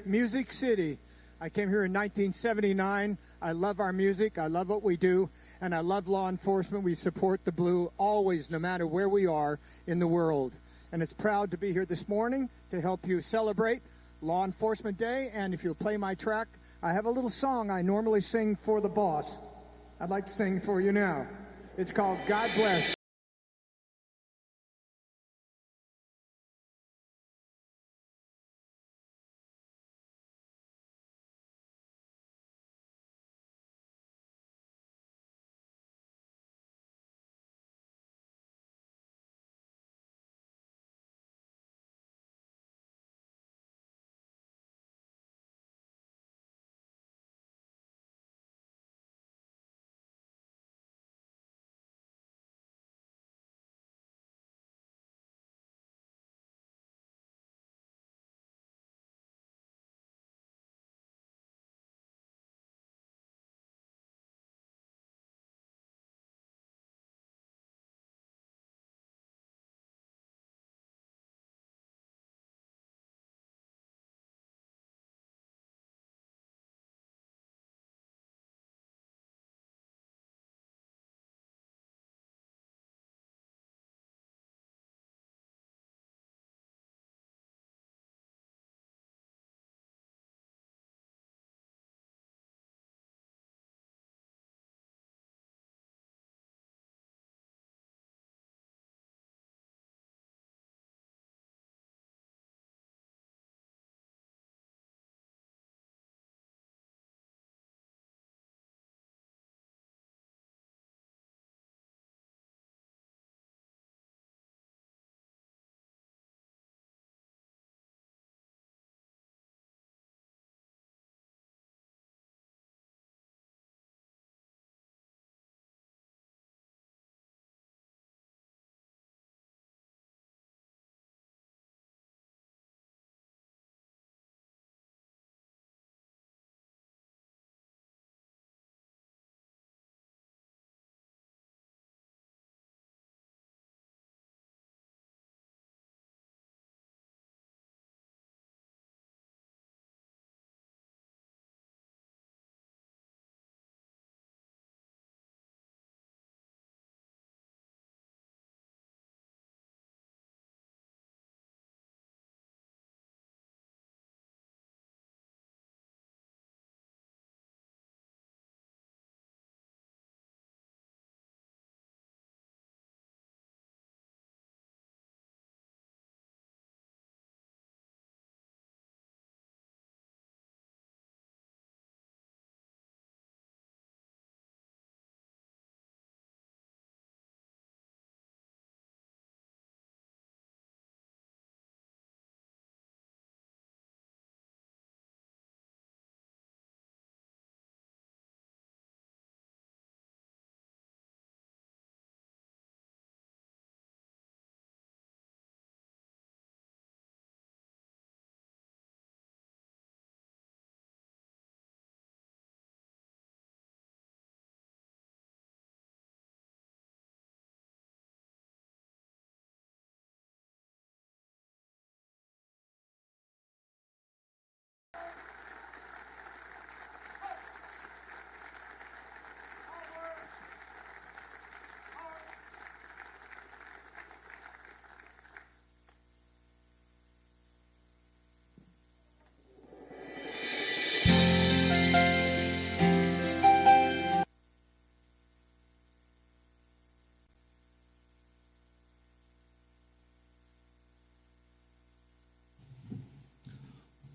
Music City. I came here in 1979. I love our music. I love what we do. And I love law enforcement. We support the Blue always, no matter where we are in the world. And it's proud to be here this morning to help you celebrate Law Enforcement Day. And if you'll play my track, I have a little song I normally sing for the boss. I'd like to sing for you now. It's called God Bless.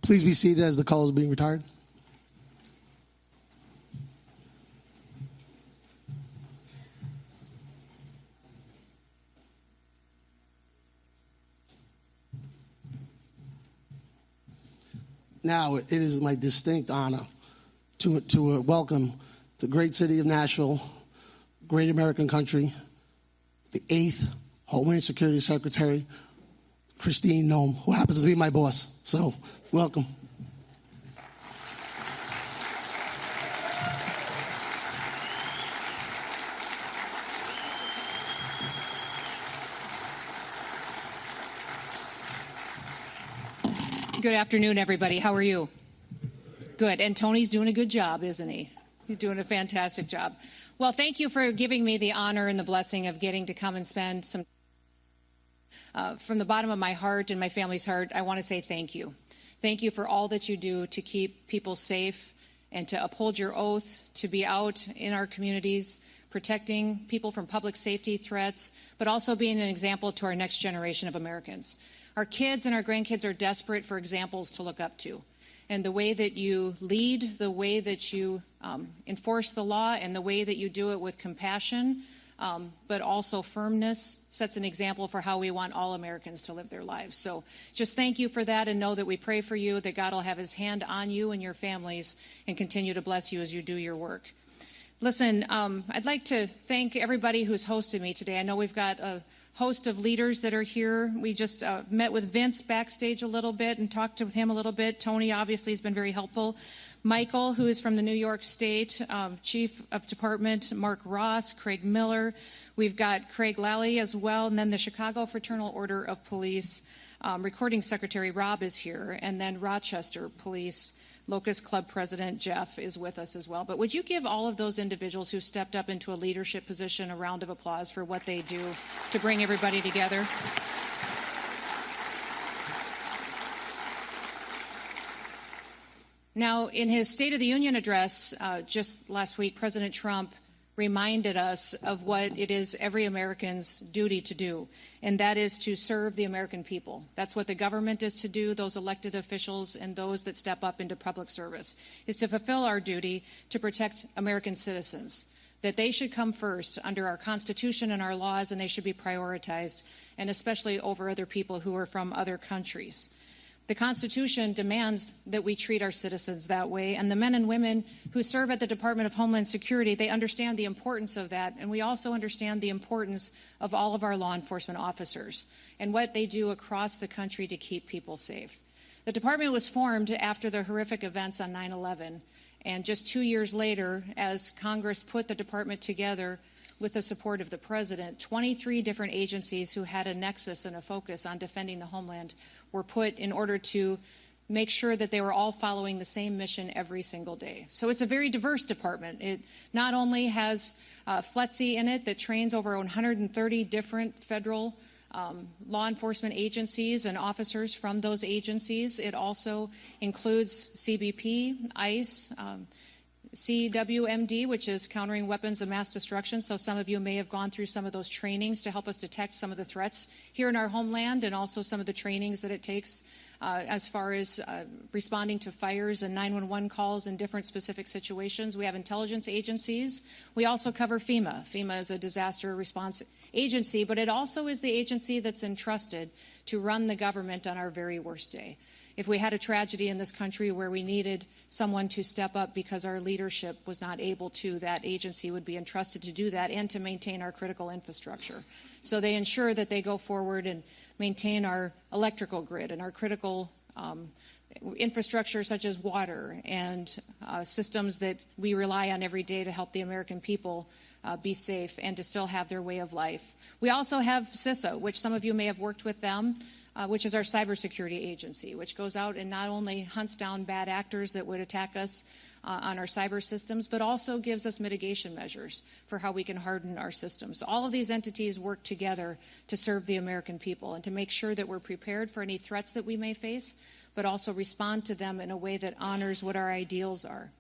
Please be seated as the call is being retired. Now, it is my distinct honor to welcome the great city of Nashville, great American country, the 8th Homeland Security Secretary, Kristi Noem, who happens to be my boss. So, welcome. Good afternoon, everybody. How are you? Good. And Tony's doing a good job, isn't he? He's doing a fantastic job. Well, thank you for giving me the honor and the blessing of getting to come and spend some from the bottom of my heart and my family's heart, I want to say thank you. Thank you for all that you do to keep people safe and to uphold your oath, to be out in our communities, protecting people from public safety threats, but also being an example to our next generation of Americans. Our kids and our grandkids are desperate for examples to look up to. And the way that you lead, the way that you enforce the law, and the way that you do it with compassion, but also firmness, sets an example for how we want all Americans to live their lives. So just thank you for that, and know that we pray for you, that God will have his hand on you and your families and continue to bless you as you do your work. Listen, I'd like to thank everybody who's hosted me today. I know we've got a host of leaders that are here. We just met with Vince backstage a little bit and talked with him a little bit. Tony obviously has been very helpful. Michael, who is from the New York State Chief of Department, Mark Ross, Craig Miller. We've got Craig Lally as well, and then the Chicago Fraternal Order of Police Recording Secretary Rob is here, and then Rochester Police Locust Club President Jeff is with us as well. But would you give all of those individuals who stepped up into a leadership position a round of applause for what they do to bring everybody together? Now, in his State of the Union address just last week, President Trump reminded us of what it is every American's duty to do, and that is to serve the American people. That's what the government is to do, those elected officials and those that step up into public service, is to fulfill our duty to protect American citizens, that they should come first under our Constitution and our laws, and they should be prioritized, and especially over other people who are from other countries. The Constitution demands that we treat our citizens that way, and the men and women who serve at the Department of Homeland Security, they understand the importance of that, and we also understand the importance of all of our law enforcement officers and what they do across the country to keep people safe. The department was formed after the horrific events on 9/11, and just 2 years later, as Congress put the department together with the support of the president, 23 different agencies who had a nexus and a focus on defending the homeland were put in order to make sure that they were all following the same mission every single day. So it's a very diverse department. It not only has FLETC in it that trains over 130 different federal law enforcement agencies and officers from those agencies. It also includes CBP, ICE, CWMD, which is Countering Weapons of Mass Destruction. So some of you may have gone through some of those trainings to help us detect some of the threats here in our homeland, and also some of the trainings that it takes as far as responding to fires and 911 calls in different specific situations. We have intelligence agencies. We also cover FEMA. FEMA is a disaster response agency, but it also is the agency that's entrusted to run the government on our very worst day. If we had a tragedy in this country where we needed someone to step up because our leadership was not able to, that agency would be entrusted to do that and to maintain our critical infrastructure. So they ensure that they go forward and maintain our electrical grid and our critical infrastructure such as water and systems that we rely on every day to help the American people be safe and to still have their way of life. We also have CISA, which some of you may have worked with them, which is our cybersecurity agency, which goes out and not only hunts down bad actors that would attack us on our cyber systems, but also gives us mitigation measures for how we can harden our systems. All of these entities work together to serve the American people and to make sure that we're prepared for any threats that we may face, but also respond to them in a way that honors what our ideals are.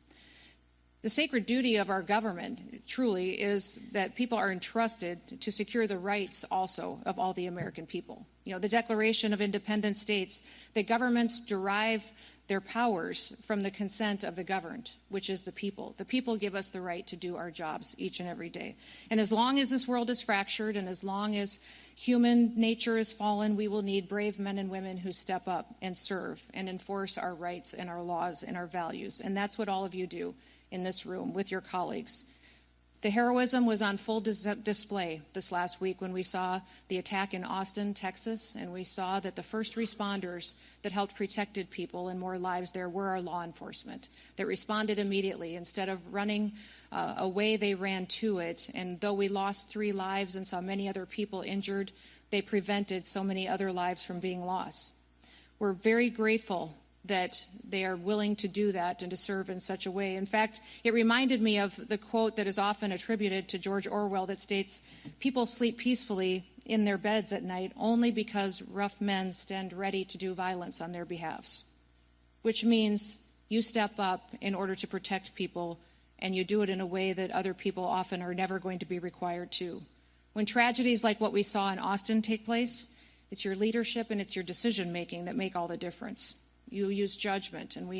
The sacred duty of our government, truly, is that people are entrusted to secure the rights also of all the American people. You know, the Declaration of Independence states that governments derive their powers from the consent of the governed, which is the people. The people give us the right to do our jobs each and every day. And as long as this world is fractured and as long as human nature is fallen, we will need brave men and women who step up and serve and enforce our rights and our laws and our values. And that's what all of you do in this room with your colleagues. The heroism was on full display this last week when we saw the attack in Austin, Texas, and we saw that the first responders that helped protected people and more lives there were our law enforcement that responded immediately. Instead of running away, they ran to it. And though we lost 3 lives and saw many other people injured, they prevented so many other lives from being lost. We're very grateful that they are willing to do that and to serve in such a way. In fact, it reminded me of the quote that is often attributed to George Orwell that states, "People sleep peacefully in their beds at night only because rough men stand ready to do violence on their behalves," which means you step up in order to protect people, and you do it in a way that other people often are never going to be required to. When tragedies like what we saw in Austin take place, it's your leadership and it's your decision-making that make all the difference. You use judgment, and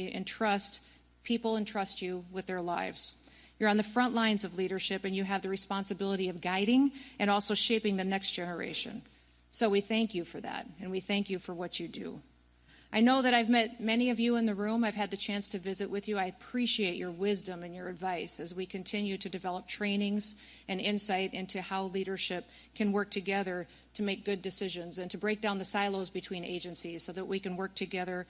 people entrust you with their lives. You're on the front lines of leadership, and you have the responsibility of guiding and also shaping the next generation. So we thank you for that, and we thank you for what you do. I know that I've met many of you in the room. I've had the chance to visit with you. I appreciate your wisdom and your advice as we continue to develop trainings and insight into how leadership can work together to make good decisions and to break down the silos between agencies so that we can work together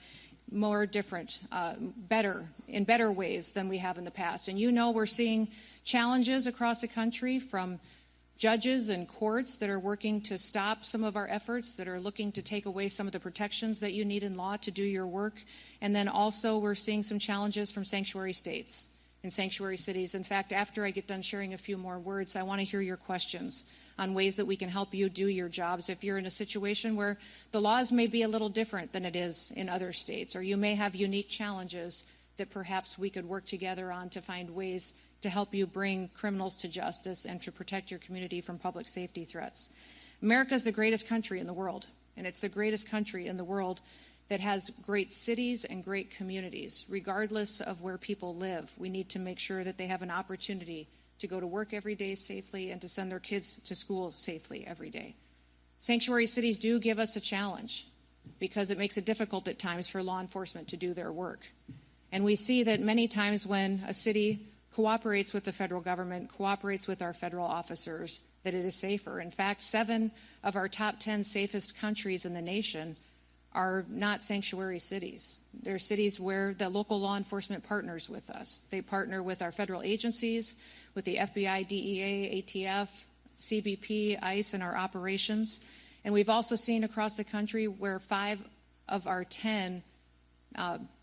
more in better ways than we have in the past. And you know we're seeing challenges across the country from judges and courts that are working to stop some of our efforts, that are looking to take away some of the protections that you need in law to do your work. And then also we're seeing some challenges from sanctuary states and sanctuary cities. In fact, after I get done sharing a few more words, I want to hear your questions on ways that we can help you do your jobs. If you're in a situation where the laws may be a little different than it is in other states, or you may have unique challenges that perhaps we could work together on to find ways to help you bring criminals to justice and to protect your community from public safety threats. America is the greatest country in the world, and it's the greatest country in the world that has great cities and great communities. Regardless of where people live, we need to make sure that they have an opportunity to go to work every day safely and to send their kids to school safely every day. Sanctuary cities do give us a challenge because it makes it difficult at times for law enforcement to do their work. And we see that many times when a city cooperates with the federal government, cooperates with our federal officers, that it is safer. In fact, 7 of our top 10 safest countries in the nation are not sanctuary cities. They're cities where the local law enforcement partners with us. They partner with our federal agencies, with the FBI, DEA, ATF, CBP, ICE, and our operations. And we've also seen across the country where 5 of our 10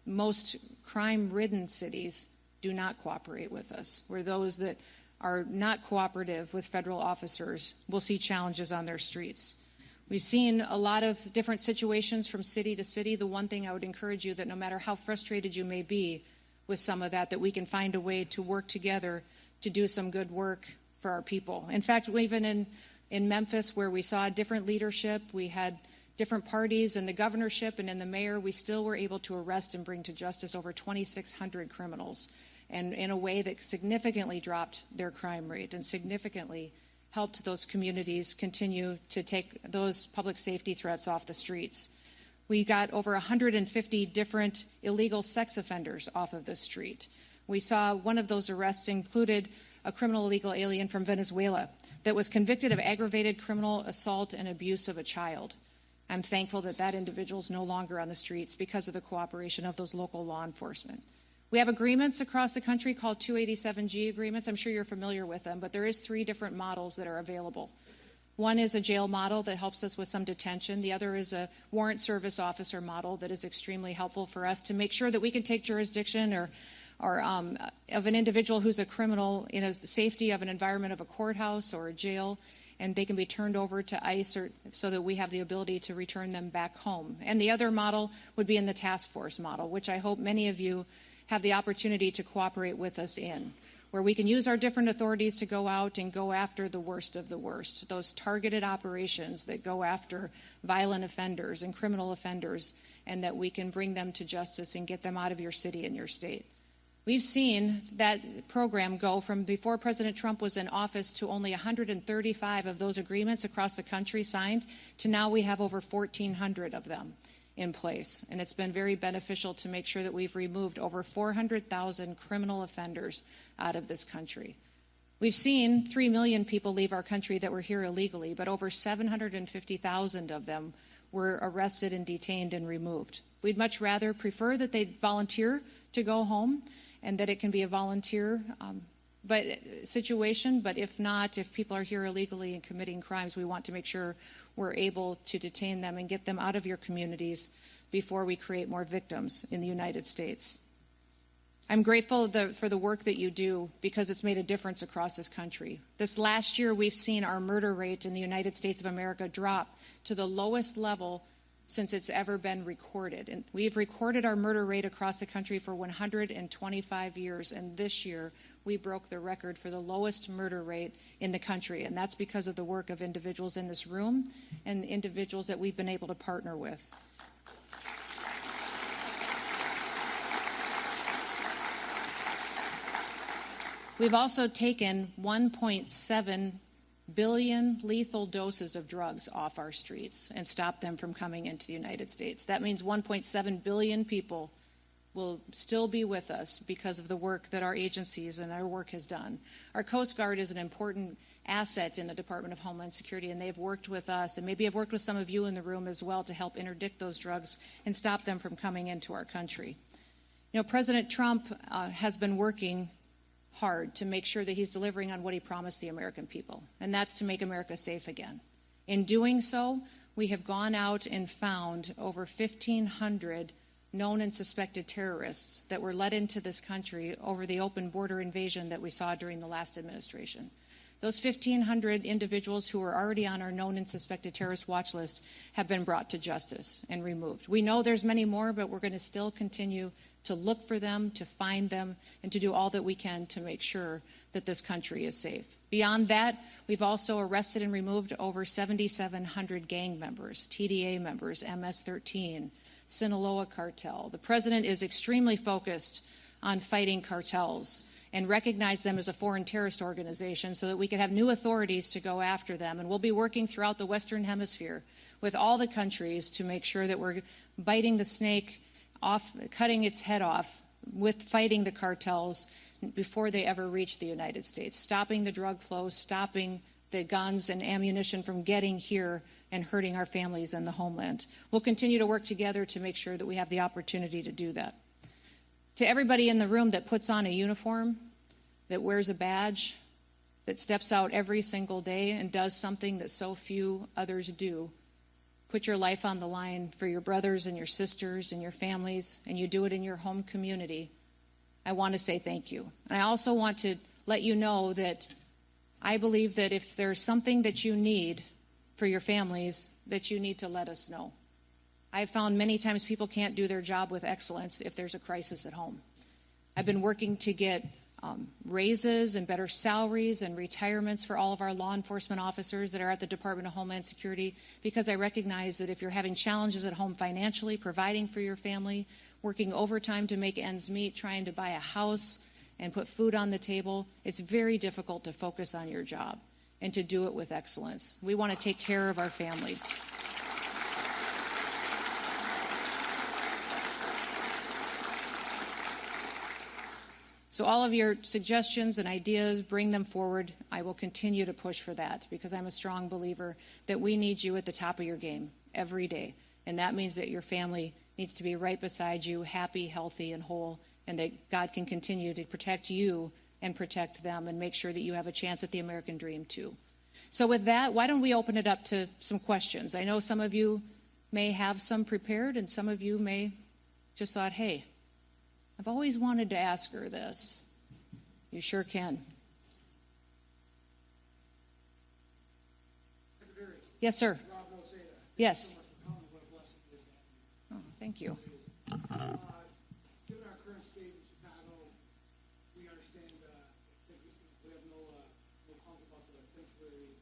most crime-ridden cities do not cooperate with us, where those that are not cooperative with federal officers will see challenges on their streets. We've seen a lot of different situations from city to city. The one thing I would encourage you that no matter how frustrated you may be with some of that we can find a way to work together to do some good work for our people. In fact, even in Memphis, where we saw different leadership, we had different parties in the governorship and in the mayor, we still were able to arrest and bring to justice over 2,600 criminals, and in a way that significantly dropped their crime rate and significantly helped those communities continue to take those public safety threats off the streets. We got over 150 different illegal sex offenders off of the street. We saw one of those arrests included a criminal illegal alien from Venezuela that was convicted of aggravated criminal assault and abuse of a child. I'm thankful that that individual is no longer on the streets because of the cooperation of those local law enforcement. We have agreements across the country called 287G agreements. I'm sure you're familiar with them, but there is 3 different models that are available. One is a jail model that helps us with some detention. The other is a warrant service officer model that is extremely helpful for us to make sure that we can take jurisdiction or of an individual who's a criminal in the safety of an environment of a courthouse or a jail, and they can be turned over to ICE so that we have the ability to return them back home. And the other model would be in the task force model, which I hope many of you have the opportunity to cooperate with us in, where we can use our different authorities to go out and go after the worst of the worst, those targeted operations that go after violent offenders and criminal offenders, and that we can bring them to justice and get them out of your city and your state. We've seen that program go from before President Trump was in office to only 135 of those agreements across the country signed, to now we have over 1,400 of them in place. And it's been very beneficial to make sure that we've removed over 400,000 criminal offenders out of this country. We've seen 3 million people leave our country that were here illegally, but over 750,000 of them were arrested and detained and removed. We'd much rather prefer that they volunteer to go home and that it can be a volunteer situation, but if not, if people are here illegally and committing crimes, we want to make sure we're able to detain them and get them out of your communities before we create more victims in the United States. I'm grateful for the work that you do because it's made a difference across this country. This last year, we've seen our murder rate in the United States of America drop to the lowest level since it's ever been recorded. And we've recorded our murder rate across the country for 125 years, and this year we broke the record for the lowest murder rate in the country, and that's because of the work of individuals in this room and individuals that we've been able to partner with. We've also taken 1.7 billion lethal doses of drugs off our streets and stopped them from coming into the United States. That means 1.7 billion people will still be with us because of the work that our agencies and our work has done. Our Coast Guard is an important asset in the Department of Homeland Security, and they've worked with us, and maybe have worked with some of you in the room as well, to help interdict those drugs and stop them from coming into our country. You know, President Trump has been working hard to make sure that he's delivering on what he promised the American people, and that's to make America safe again. In doing so, we have gone out and found over 1,500 known and suspected terrorists that were let into this country over the open border invasion that we saw during the last administration. Those 1,500 individuals who were already on our known and suspected terrorist watch list have been brought to justice and removed. We know there's many more, but we're going to still continue to look for them, to find them, and to do all that we can to make sure that this country is safe. Beyond that, we've also arrested and removed over 7,700 gang members, TDA members, MS-13, Sinaloa cartel. The president is extremely focused on fighting cartels and recognize them as a foreign terrorist organization so that we can have new authorities to go after them. And we'll be working throughout the Western Hemisphere with all the countries to make sure that we're biting the snake off, cutting its head off with fighting the cartels before they ever reach the United States, stopping the drug flow, stopping the guns and ammunition from getting here and hurting our families in the homeland. We'll continue to work together to make sure that we have the opportunity to do that. To everybody in the room that puts on a uniform, that wears a badge, that steps out every single day and does something that so few others do, put your life on the line for your brothers and your sisters and your families, and you do it in your home community, I want to say thank you. And I also want to let you know that I believe that if there's something that you need for your families, that you need to let us know. I've found many times people can't do their job with excellence if there's a crisis at home. I've been working to get raises and better salaries and retirements for all of our law enforcement officers that are at the Department of Homeland Security, because I recognize that if you're having challenges at home financially, providing for your family, working overtime to make ends meet, trying to buy a house and put food on the table, it's very difficult to focus on your job and to do it with excellence. We want to take care of our families. So all of your suggestions and ideas, bring them forward. I will continue to push for that because I'm a strong believer that we need you at the top of your game every day. And that means that your family needs to be right beside you, happy, healthy, and whole, and that God can continue to protect you and protect them and make sure that you have a chance at the American dream too. So with that, why don't we open it up to some questions? I know some of you may have some prepared and some of you may just thought, hey, I've always wanted to ask her this. You sure can. Secretary. Yes, sir. Rob will say that. Yes. Thank you so much for coming. What a blessing it is to have you. Oh, thank you. Given our current state in Chicago, we understand we have no comment about the sanctuary,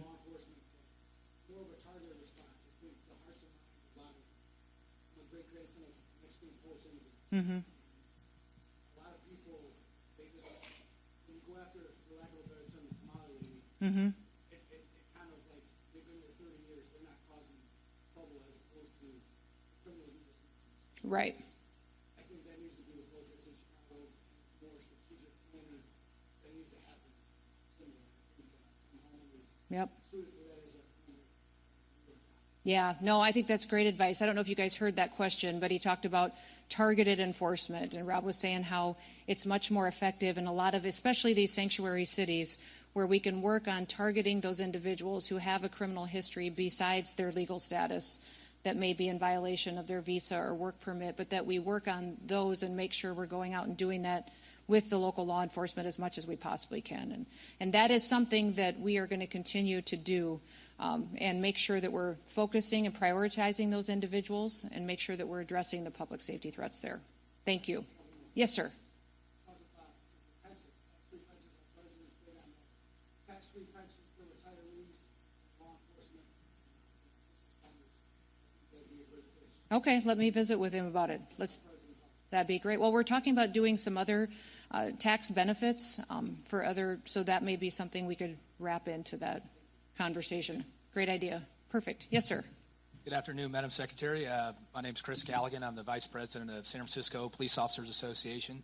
law enforcement, more of a targeted response. I think the hearts and minds of a lot of great grandson of Mexican Post immigrants. Mm-hmm. A lot of people, they just, when you go after, for lack of a better term, the tamale lady, Mm-hmm. it kind of like, they've been there 30 years, they're not causing trouble as opposed to criminals in this country. Right. I think that needs to be the focus in Chicago, more strategic planning that needs to happen similar. I think Tom Holland is Yep. suited for that as a Yeah, no, I think that's great advice. I don't know if you guys heard that question, but he talked about targeted enforcement. And Rob was saying how it's much more effective in a lot of, especially these sanctuary cities, where we can work on targeting those individuals who have a criminal history besides their legal status that may be in violation of their visa or work permit, but that we work on those and make sure we're going out and doing that with the local law enforcement as much as we possibly can. And that is something that we are going to continue to do, and make sure that we're focusing and prioritizing those individuals and make sure that we're addressing the public safety threats there. Thank you. Yes, sir. Okay, let me visit with him about it. That'd be great. Well, we're talking about doing some other tax benefits for other, so that may be something we could wrap into that conversation. Great idea. Perfect. Yes, sir. Good afternoon, Madam Secretary. My name is Chris Callaghan. I'm the Vice President of San Francisco Police Officers Association.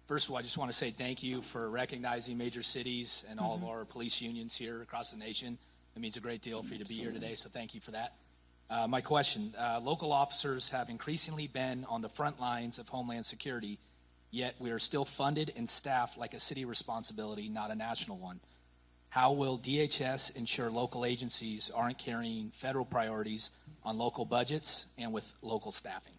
First of all, I just want to say thank you for recognizing major cities and all of our police unions here across the nation. It means a great deal for you to be here today, so thank you for that. My question, local officers have increasingly been on the front lines of Homeland Security, yet we are still funded and staffed like a city responsibility, not a national one. How will DHS ensure local agencies aren't carrying federal priorities on local budgets and with local staffing?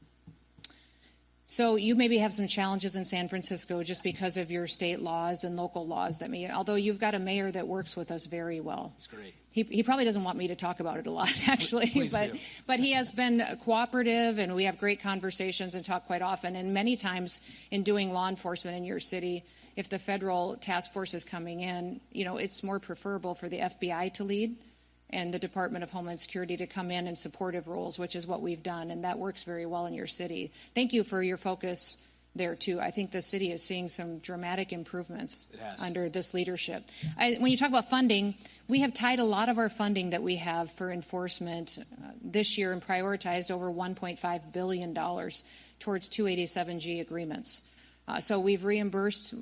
So you maybe have some challenges in San Francisco just because of your state laws and local laws that may, although you've got a mayor that works with us very well. That's great. He probably doesn't want me to talk about it a lot, actually, Please do. But he has been cooperative, and we have great conversations and talk quite often. And many times in doing law enforcement in your city, if the federal task force is coming in, it's more preferable for the FBI to lead and the Department of Homeland Security to come in supportive roles, which is what we've done, and that works very well in your city. Thank you for your focus there, too. I think the city is seeing some dramatic improvements under this leadership. When you talk about funding, we have tied a lot of our funding that we have for enforcement this year and prioritized over $1.5 billion towards 287G agreements. So we've reimbursed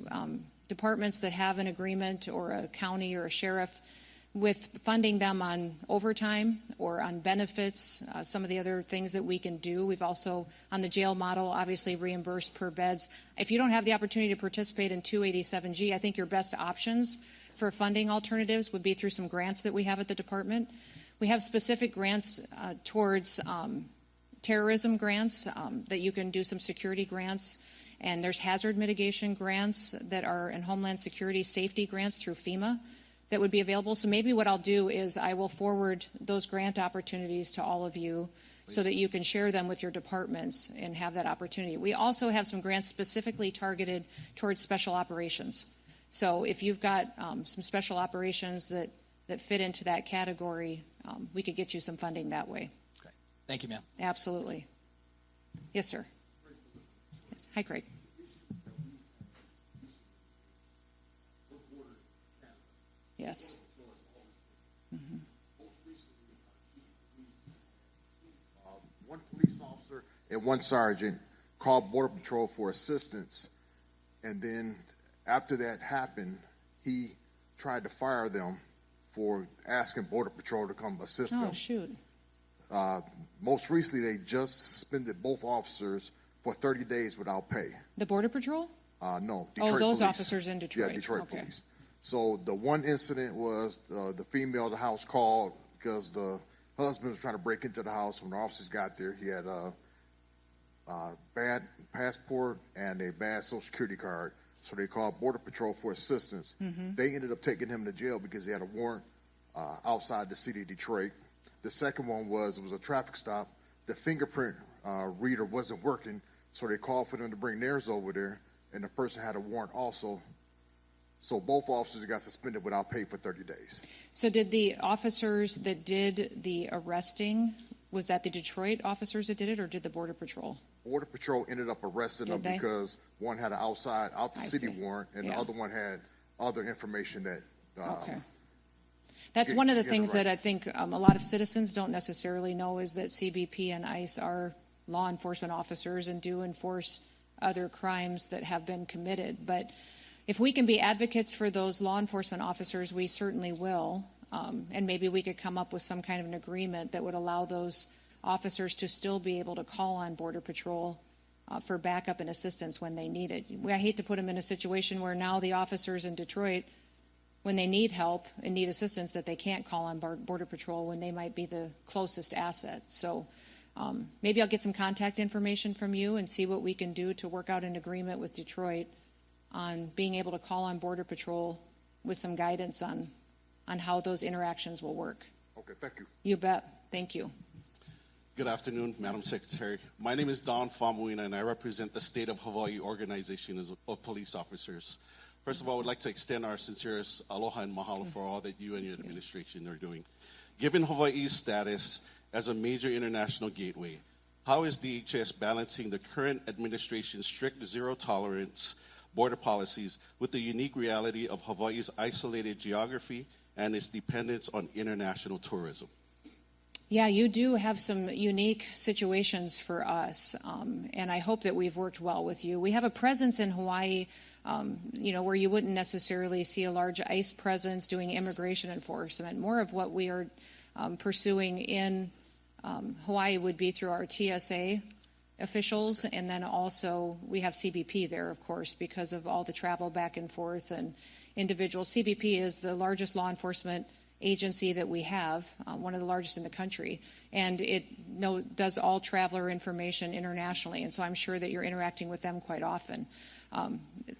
departments that have an agreement, or a county or a sheriff, with funding them on overtime or on benefits, some of the other things that we can do. We've also, on the jail model, obviously reimbursed per beds. If you don't have the opportunity to participate in 287G, I think your best options for funding alternatives would be through some grants that we have at the department. We have specific grants towards terrorism grants that you can do, some security grants. And there's hazard mitigation grants that are in Homeland Security, safety grants through FEMA that would be available. So maybe what I'll do is I will forward those grant opportunities to all of you so that you can share them with your departments and have that opportunity. We also have some grants specifically targeted towards special operations. So if you've got some special operations that fit into that category, we could get you some funding that way. Great. Thank you, ma'am. Absolutely. Yes, sir. Yes. Hi, Craig. Yes. Mm-hmm. One police officer and one sergeant called Border Patrol for assistance, and then after that happened, he tried to fire them for asking Border Patrol to come assist them. Oh, shoot. Most recently, they just suspended both officers for 30 days without pay. The Border Patrol? No, Detroit those police. Officers in Detroit. Yeah, Detroit okay. police. So the one incident was the female of the house called because the husband was trying to break into the house. When the officers got there, he had a bad passport and a bad Social Security card. So they called Border Patrol for assistance. Mm-hmm. They ended up taking him to jail because he had a warrant outside the city of Detroit. The second one was a traffic stop. The fingerprint reader wasn't working, so they called for them to bring theirs over there, and the person had a warrant also. So both officers got suspended without pay for 30 days. So did the officers that did the arresting, was that the Detroit officers that did it, or did the Border Patrol? Border Patrol ended up arresting them because one had an out the city warrant, and the other one had other information that... okay. That's one of the things that I think a lot of citizens don't necessarily know, is that CBP and ICE are law enforcement officers and do enforce other crimes that have been committed. But if we can be advocates for those law enforcement officers, we certainly will. And maybe we could come up with some kind of an agreement that would allow those officers to still be able to call on Border Patrol for backup and assistance when they need it. I hate to put them in a situation where now the officers in Detroit when they need help and need assistance, that they can't call on Border Patrol when they might be the closest asset. So maybe I'll get some contact information from you and see what we can do to work out an agreement with Detroit on being able to call on Border Patrol with some guidance on how those interactions will work. Okay, thank you. You bet. Thank you. Good afternoon, Madam Secretary. My name is Don Famuina, and I represent the State of Hawaii Organization of Police Officers. First of all, I would like to extend our sincerest aloha and mahalo for all that you and your administration are doing. Given Hawaii's status as a major international gateway, how is DHS balancing the current administration's strict zero-tolerance border policies with the unique reality of Hawaii's isolated geography and its dependence on international tourism? Yeah, you do have some unique situations for us, and I hope that we've worked well with you. We have a presence in Hawaii, where you wouldn't necessarily see a large ICE presence doing immigration enforcement. More of what we are pursuing in Hawaii would be through our TSA officials, and then also we have CBP there, of course, because of all the travel back and forth and individuals. CBP is the largest law enforcement agency that we have, one of the largest in the country, and it does all traveler information internationally, and so I'm sure that you're interacting with them quite often.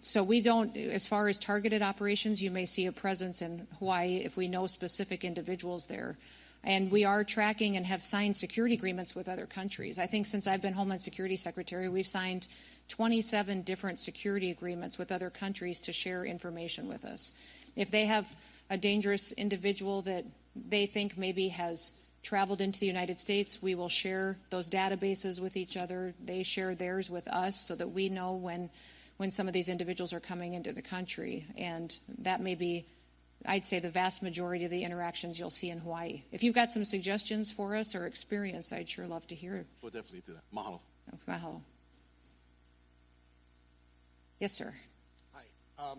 So we don't, as far as targeted operations, you may see a presence in Hawaii if we know specific individuals there. And we are tracking and have signed security agreements with other countries. I think since I've been Homeland Security Secretary, we've signed 27 different security agreements with other countries to share information with us. If they have a dangerous individual that they think maybe has traveled into the United States, we will share those databases with each other. They share theirs with us so that we know when some of these individuals are coming into the country. And that may be, I'd say, the vast majority of the interactions you'll see in Hawaii. If you've got some suggestions for us or experience, I'd sure love to hear. We'll definitely do that. Mahalo. Mahalo. Yes, sir.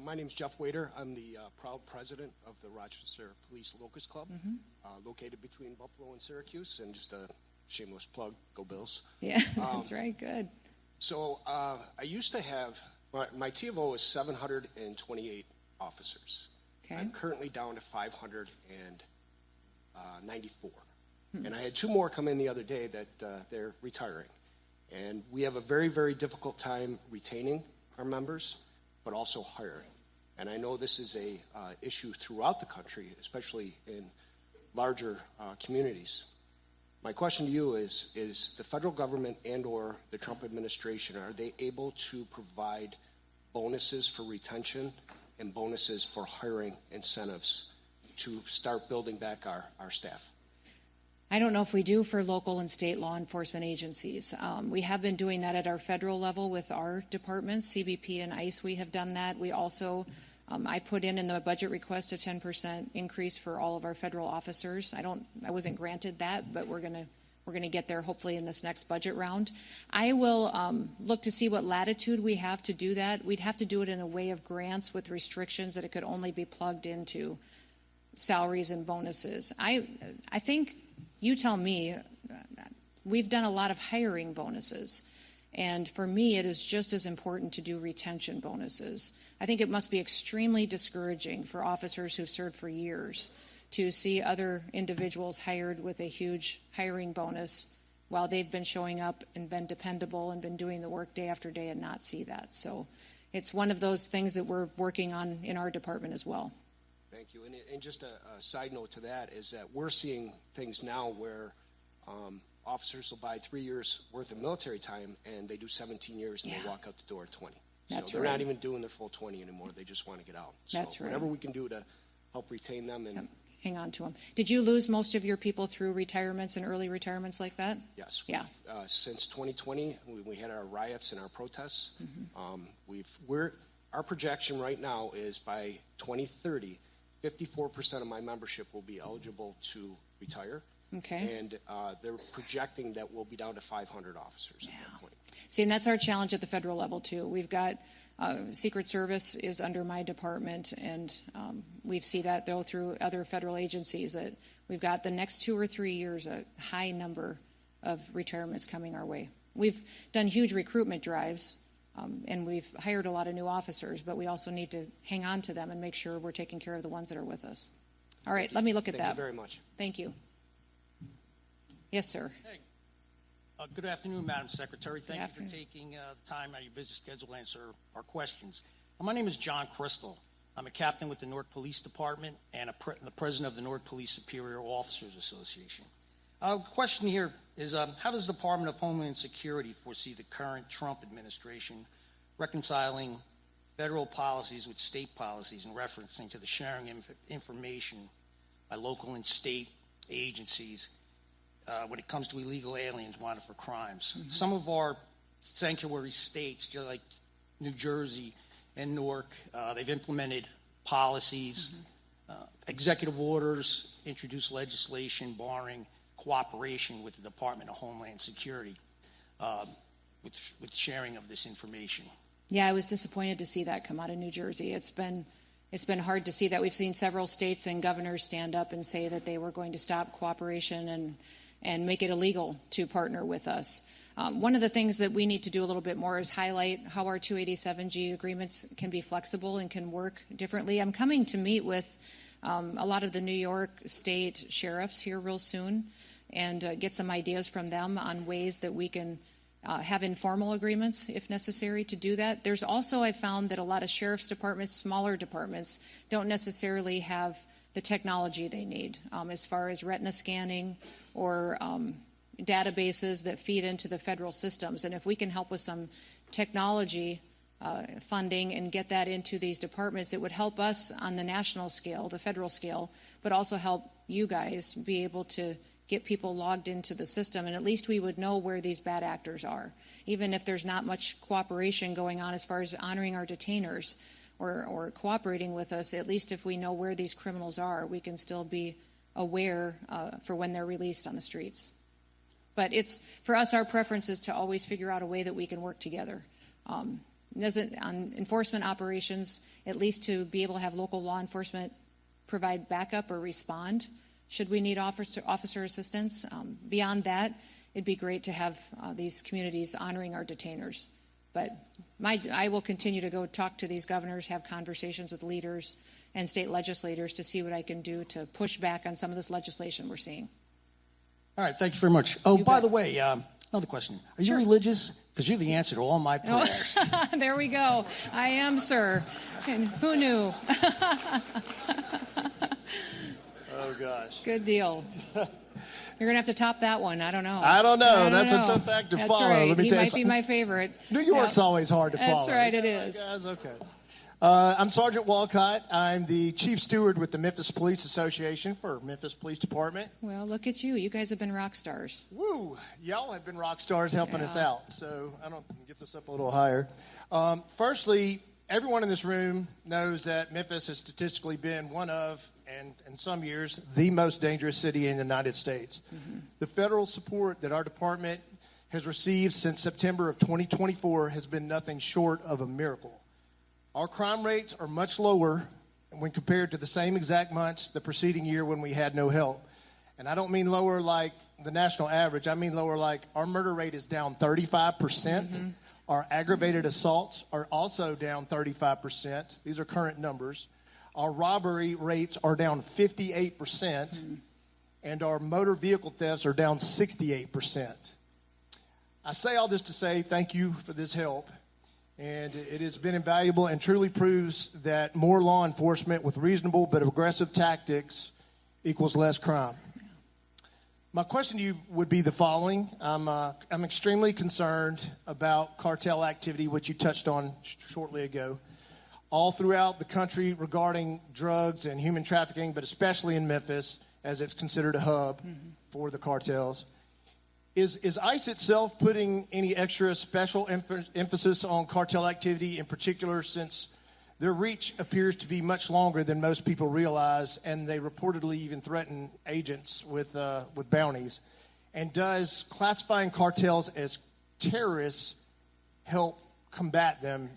My name's Jeff Wader. I'm the proud president of the Rochester Police Locust Club, located between Buffalo and Syracuse, and just a shameless plug, go Bills. Yeah, that's right, good. So I used to have, my T of O is 728 officers. Okay. I'm currently down to 594. And I had two more come in the other day that they're retiring. And we have a very, very difficult time retaining our members, but also hiring. And I know this is a issue throughout the country, especially in larger communities. My question to you is the federal government and or the Trump administration, are they able to provide bonuses for retention and bonuses for hiring incentives to start building back our staff? I don't know if we do for local and state law enforcement agencies. We have been doing that at our federal level with our departments, CBP and ICE. We have done that. We also, I put in the budget request a 10% increase for all of our federal officers. I wasn't granted that, but we're gonna get there hopefully in this next budget round. I will look to see what latitude we have to do that. We'd have to do it in a way of grants with restrictions that it could only be plugged into salaries and bonuses. I think. You tell me, we've done a lot of hiring bonuses, and for me it is just as important to do retention bonuses. I think it must be extremely discouraging for officers who've served for years to see other individuals hired with a huge hiring bonus while they've been showing up and been dependable and been doing the work day after day and not see that. So it's one of those things that we're working on in our department as well. Thank you. And just a side note to that is that we're seeing things now where officers will buy 3 years worth of military time and they do 17 years and they walk out the door at 20. That's so they're right. not even doing their full 20 anymore. They just want to get out. So That's right. Whatever we can do to help retain them and hang on to them. Did you lose most of your people through retirements and early retirements like that? Yes. Yeah. Since 2020, we had our riots and our protests. Our projection right now is by 2030, 54% of my membership will be eligible to retire. Okay. And they're projecting that we'll be down to 500 officers at that point. See, and that's our challenge at the federal level, too. We've got Secret Service is under my department, and we see that, though, through other federal agencies, that we've got the next 2 or 3 years a high number of retirements coming our way. We've done huge recruitment drives And we've hired a lot of new officers, but we also need to hang on to them and make sure we're taking care of the ones that are with us. All right, let me look at that. Thank you very much. Thank you. Yes, sir. Hey. Good afternoon, Madam Secretary. Thank you for afternoon. taking the time out of your busy schedule to answer our questions. My name is John Crystal. I'm a captain with the Newark Police Department and the president of the Newark Police Superior Officers Association. Question here is, how does the Department of Homeland Security foresee the current Trump administration reconciling federal policies with state policies in referencing to the sharing of information by local and state agencies when it comes to illegal aliens wanted for crimes? Mm-hmm. Some of our sanctuary states, just like New Jersey and Newark, they've implemented policies, executive orders, introduced legislation barring cooperation with the Department of Homeland Security with sharing of this information. Yeah, I was disappointed to see that come out of New Jersey. It's been hard to see that. We've seen several states and governors stand up and say that they were going to stop cooperation and make it illegal to partner with us. One of the things that we need to do a little bit more is highlight how our 287G agreements can be flexible and can work differently. I'm coming to meet with a lot of the New York State sheriffs here real soon and get some ideas from them on ways that we can have informal agreements if necessary to do that. There's also, I found that a lot of sheriff's departments, smaller departments, don't necessarily have the technology they need as far as retina scanning or databases that feed into the federal systems. And if we can help with some technology funding and get that into these departments, it would help us on the national scale, the federal scale, but also help you guys be able to get people logged into the system, and at least we would know where these bad actors are. Even if there's not much cooperation going on as far as honoring our detainers or cooperating with us, at least if we know where these criminals are, we can still be aware for when they're released on the streets. But it's, for us, our preference is to always figure out a way that we can work together. On enforcement operations, at least to be able to have local law enforcement provide backup or respond should we need officer assistance. Beyond that, it'd be great to have these communities honoring our detainers. But I will continue to go talk to these governors, have conversations with leaders and state legislators to see what I can do to push back on some of this legislation we're seeing. All right, thank you very much. Oh, by the way, another question. Are you religious? Because you're the answer to all my prayers. There we go. I am, sir. And who knew? Oh, gosh. Good deal. You're going to have to top that one. I don't know. I don't know. That's a tough act to follow. Right. Let me he tell you might something. be my favorite. New York's always hard to follow. That's right, it is. Guys, okay. I'm Sergeant Walcott. I'm the Chief Steward with the Memphis Police Association for Memphis Police Department. Well, look at you. You guys have been rock stars. Woo! Y'all have been rock stars helping us out. So I don't get this up a little higher. Firstly, everyone in this room knows that Memphis has statistically been one of, and in some years, the most dangerous city in the United States. Mm-hmm. The federal support that our department has received since September of 2024 has been nothing short of a miracle. Our crime rates are much lower when compared to the same exact months the preceding year when we had no help. And I don't mean lower like the national average. I mean lower like our murder rate is down 35%. Mm-hmm. Our aggravated assaults are also down 35%. These are current numbers. Our robbery rates are down 58%, and our motor vehicle thefts are down 68%. I say all this to say thank you for this help, and it has been invaluable and truly proves that more law enforcement with reasonable but aggressive tactics equals less crime. My question to you would be the following. I'm extremely concerned about cartel activity, which you touched on shortly ago, all throughout the country regarding drugs and human trafficking, but especially in Memphis, as it's considered a hub for the cartels. Is ICE itself putting any extra special emphasis on cartel activity, in particular since their reach appears to be much longer than most people realize, and they reportedly even threaten agents with bounties? And does classifying cartels as terrorists help combat them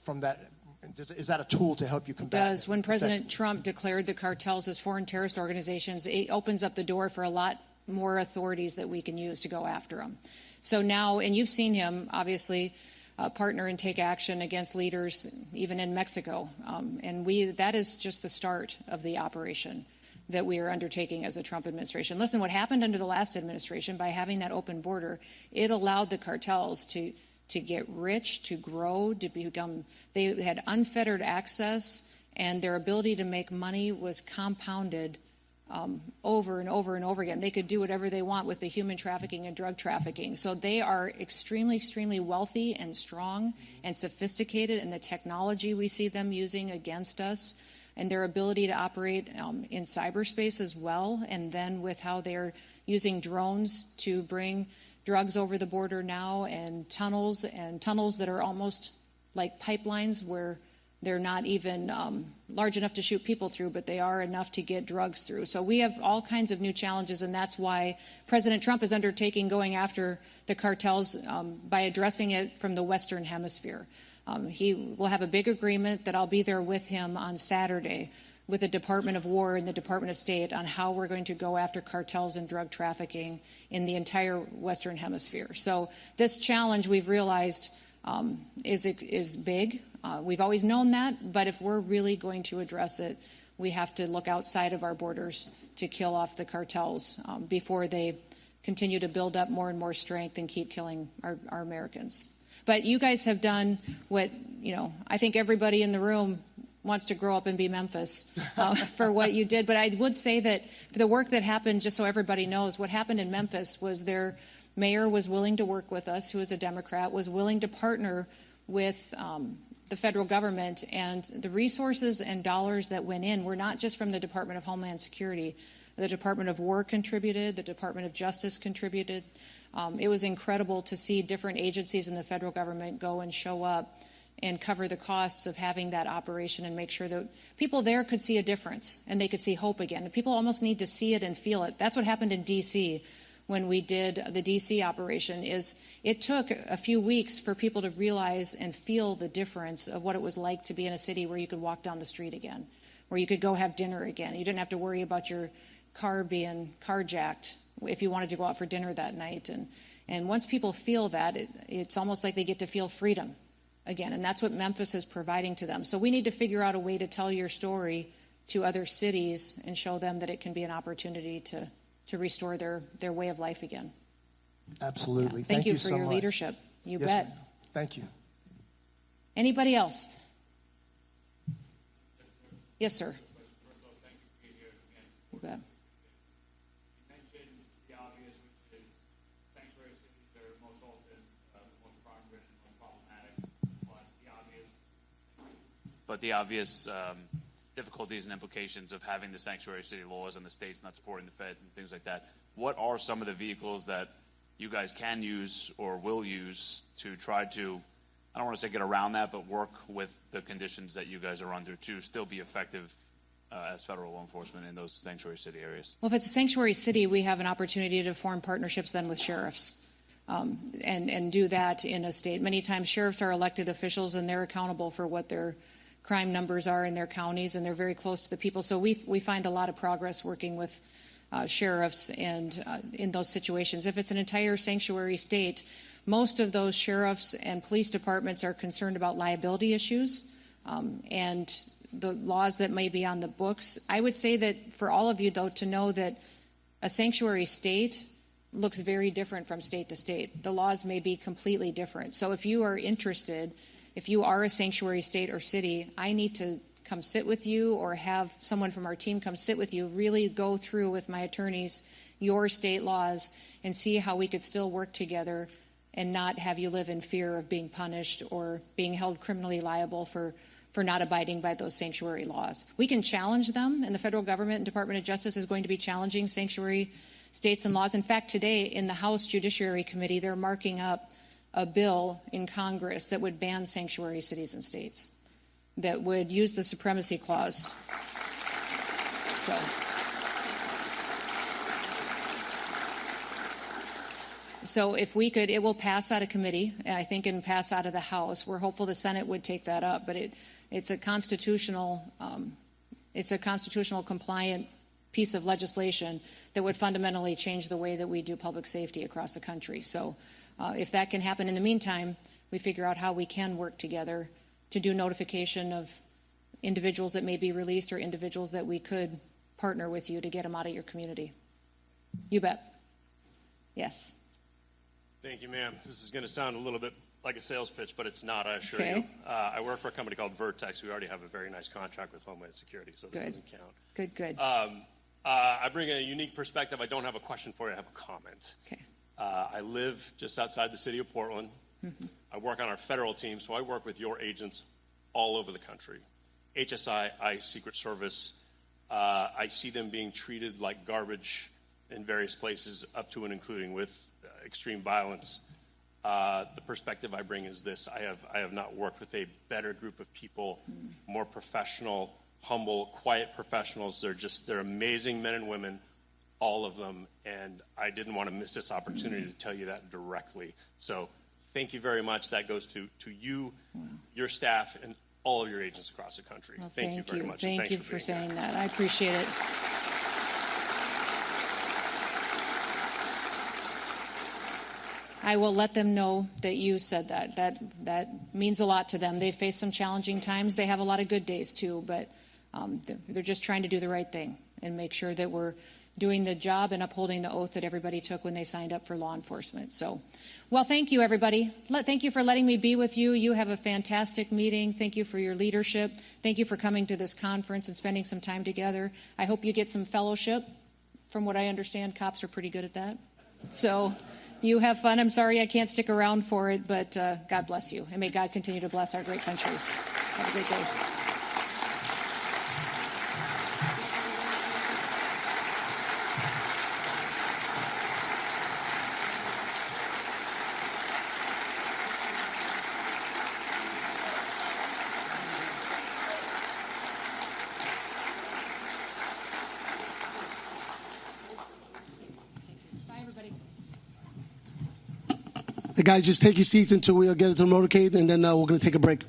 from that? Is that a tool to help you combat it? Does. When President Trump declared the cartels as foreign terrorist organizations, it opens up the door for a lot more authorities that we can use to go after them. So now, and you've seen him, obviously, partner and take action against leaders even in Mexico. That is just the start of the operation that we are undertaking as the Trump administration. Listen, what happened under the last administration by having that open border, it allowed the cartels to get rich, to grow, to become, they had unfettered access, and their ability to make money was compounded over and over and over again. They could do whatever they want with the human trafficking and drug trafficking. So they are extremely, extremely wealthy and strong and sophisticated in the technology we see them using against us, and their ability to operate in cyberspace as well, and then with how they're using drones to bring drugs over the border now, and tunnels that are almost like pipelines where they're not even large enough to shoot people through, but they are enough to get drugs through. So we have all kinds of new challenges, and that's why President Trump is undertaking going after the cartels by addressing it from the Western Hemisphere. He will have a big agreement that I'll be there with him on Saturday with the Department of War and the Department of State on how we're going to go after cartels and drug trafficking in the entire Western Hemisphere. So this challenge, we've realized, is big. We've always known that, but if we're really going to address it, we have to look outside of our borders to kill off the cartels before they continue to build up more and more strength and keep killing our Americans. But you guys have done what, I think everybody in the room wants to grow up and be Memphis for what you did. But I would say that the work that happened, just so everybody knows, what happened in Memphis was their mayor was willing to work with us, who is a Democrat, was willing to partner with the federal government, and the resources and dollars that went in were not just from the Department of Homeland Security. The Department of War contributed, the Department of Justice contributed. It was incredible to see different agencies in the federal government go and show up and cover the costs of having that operation and make sure that people there could see a difference and they could see hope again. And people almost need to see it and feel it. That's what happened in D.C. when we did the D.C. operation. Is it took a few weeks for people to realize and feel the difference of what it was like to be in a city where you could walk down the street again, where you could go have dinner again. You didn't have to worry about your car being carjacked if you wanted to go out for dinner that night. And once people feel that, it's almost like they get to feel freedom again. And that's what Memphis is providing to them. So we need to figure out a way to tell your story to other cities and show them that it can be an opportunity to restore their way of life again. Absolutely. Yeah. Thank you for so your much. leadership. You Yes, bet. ma'am. Thank you. Anybody else? Yes, sir. You bet. But the obvious difficulties and implications of having the sanctuary city laws and the states not supporting the feds and things like that. What are some of the vehicles that you guys can use or will use to try to, I don't want to say get around that, but work with the conditions that you guys are under to still be effective as federal law enforcement in those sanctuary city areas? Well, if it's a sanctuary city, we have an opportunity to form partnerships then with sheriffs. And do that in a state. Many times sheriffs are elected officials and they're accountable for what their crime numbers are in their counties, and they're very close to the people. So we find a lot of progress working with sheriffs and in those situations. If it's an entire sanctuary state, most of those sheriffs and police departments are concerned about liability issues and the laws that may be on the books. I would say that for all of you, though, to know that a sanctuary state looks very different from state to state. The laws may be completely different. So if you are interested, if you are a sanctuary state or city, I need to come sit with you or have someone from our team come sit with you, really go through with my attorneys your state laws and see how we could still work together and not have you live in fear of being punished or being held criminally liable for not abiding by those sanctuary laws. We can challenge them, and the federal government and Department of Justice is going to be challenging sanctuary states and laws. In fact, today in the House Judiciary Committee, they're marking up a bill in Congress that would ban sanctuary cities and states, that would use the supremacy clause. So if we could, it will pass out of committee, I think, and pass out of the House. We're hopeful the Senate would take that up, but it's a constitutional compliant piece of legislation that would fundamentally change the way that we do public safety across the country. So if that can happen in the meantime, we figure out how we can work together to do notification of individuals that may be released or individuals that we could partner with you to get them out of your community. You bet. Yes. Thank you, ma'am. This is going to sound a little bit like a sales pitch, but it's not, I assure Okay. you. I work for a company called Vertex. We already have a very nice contract with Homeland Security, so this Good. doesn't count. Good. I bring a unique perspective. I don't have a question for you. I have a comment. Okay. I live just outside the city of Portland. Mm-hmm. I work on our federal team, so I work with your agents all over the country. HSI, ICE, Secret Service. I see them being treated like garbage in various places, up to and including with extreme violence. The perspective I bring is this: I have not worked with a better group of people, more professional, humble, quiet professionals. They're amazing men and women, all of them, and I didn't want to miss this opportunity to tell you that directly. So thank you very much. That goes to you, your staff, and all of your agents across the country. Well, thank you very much. Thank you for saying that. I appreciate it. I will let them know that you said that. That means a lot to them. They face some challenging times. They have a lot of good days too, but they're just trying to do the right thing and make sure that we're doing the job and upholding the oath that everybody took when they signed up for law enforcement. So, well, thank you, everybody. Thank you for letting me be with you. You have a fantastic meeting. Thank you for your leadership. Thank you for coming to this conference and spending some time together. I hope you get some fellowship. From what I understand, cops are pretty good at that. So you have fun. I'm sorry I can't stick around for it, but God bless you. And may God continue to bless our great country. Have a great day. Hey guys, just take your seats until we get into the motorcade, and then we're going to take a break.